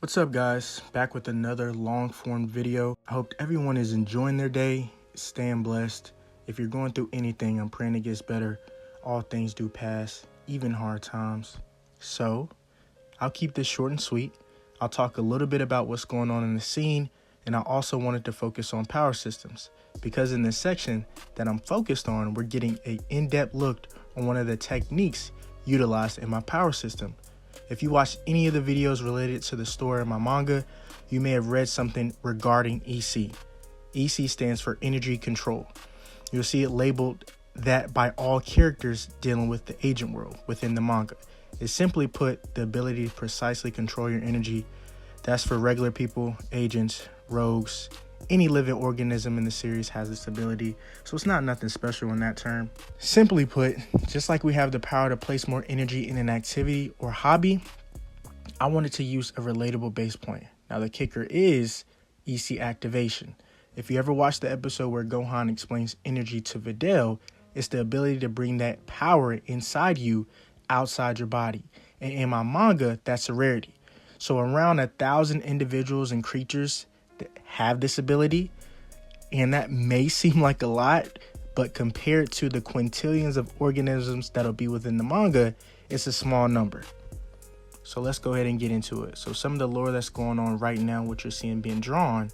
What's up, guys? Back with another long form video. I hope everyone is enjoying their day, staying blessed. If you're going through anything, I'm praying it gets better. All things do pass, even hard times. So I'll keep this short and sweet. I'll talk a little bit about what's going on in the scene, and I also wanted to focus on power systems because in this section that I'm focused on, we're getting an in-depth look on one of the techniques utilized in my power system. If you watched any of the videos related to the story in my manga, you may have read something regarding EC. EC stands for energy control. You'll see it labeled that by all characters dealing with the agent world within the manga. It's simply put the ability to precisely control your energy. That's for regular people, agents, rogues. Any living organism in the series has this ability, so it's not nothing special in that term. Simply put, just like we have the power to place more energy in an activity or hobby, I wanted to use a relatable base point. Now the kicker is EC activation. If you ever watched the episode where Gohan explains energy to Videl, it's the ability to bring that power inside you outside your body. And in my manga, that's a rarity. So around 1,000 individuals and creatures that have this ability, and that may seem like a lot, but compared to the quintillions of organisms that'll be within the manga, it's a small number. So let's go ahead and get into it. So some of the lore that's going on right now, what you're seeing being drawn,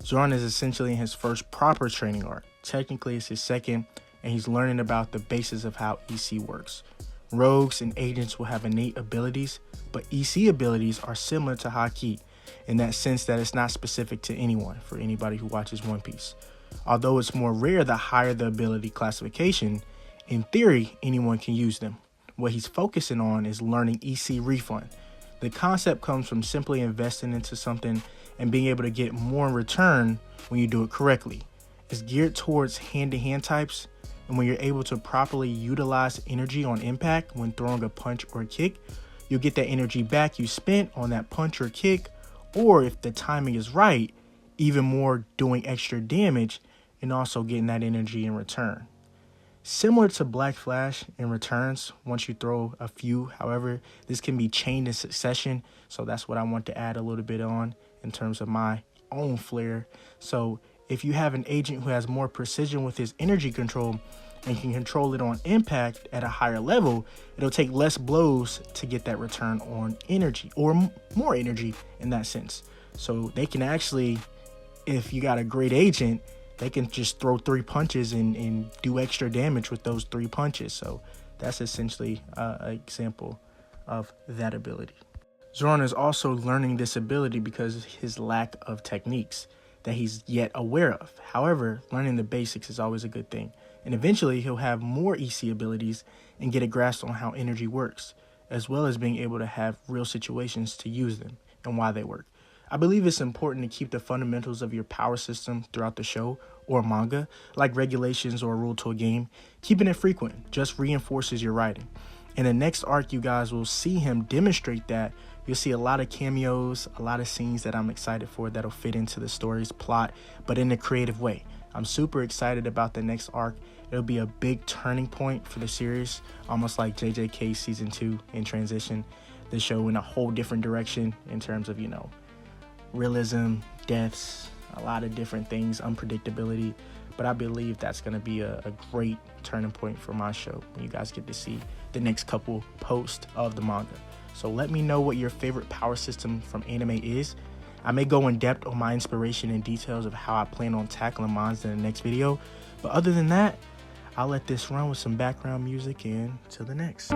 Zoran is essentially in his first proper training arc. Technically it's his second, and he's learning about the basis of how EC works. Rogues and agents will have innate abilities, but EC abilities are similar to Haki, in that sense that it's not specific to anyone, for anybody who watches One Piece. Although it's more rare the higher the ability classification, in theory, anyone can use them. What he's focusing on is learning EC refund. The concept comes from simply investing into something and being able to get more in return when you do it correctly. It's geared towards hand-to-hand types, and when you're able to properly utilize energy on impact when throwing a punch or a kick, you'll get that energy back you spent on that punch or kick, or if the timing is right, even more doing extra damage and also getting that energy in return. Similar to Black Flash in returns, once you throw a few, however, this can be chained in succession, so that's what I want to add a little bit on in terms of my own flair. So if you have an agent who has more precision with his energy control and can control it on impact at a higher level, it'll take less blows to get that return on energy, or more energy in that sense. So they can actually, if you got a great agent, they can just throw 3 punches and do extra damage with those 3 punches. So that's essentially an example of that ability. Zoran is also learning this ability because of his lack of techniques that he's yet aware of. However, learning the basics is always a good thing. And eventually he'll have more EC abilities and get a grasp on how energy works, as well as being able to have real situations to use them and why they work. I believe it's important to keep the fundamentals of your power system throughout the show or manga, like regulations or a rule to a game. Keeping it frequent just reinforces your writing. In the next arc, you guys will see him demonstrate that. You'll see a lot of cameos, a lot of scenes that I'm excited for that'll fit into the story's plot, but in a creative way. I'm super excited about the next arc. It'll be a big turning point for the series, almost like JJK Season 2 in transition. The show in a whole different direction in terms of, realism, deaths, a lot of different things, unpredictability. But I believe that's going to be a great turning point for my show when you guys get to see the next couple posts of the manga. So let me know what your favorite power system from anime is. I may go in depth on my inspiration and details of how I plan on tackling mine in the next video. But other than that, I'll let this run with some background music, and till the next.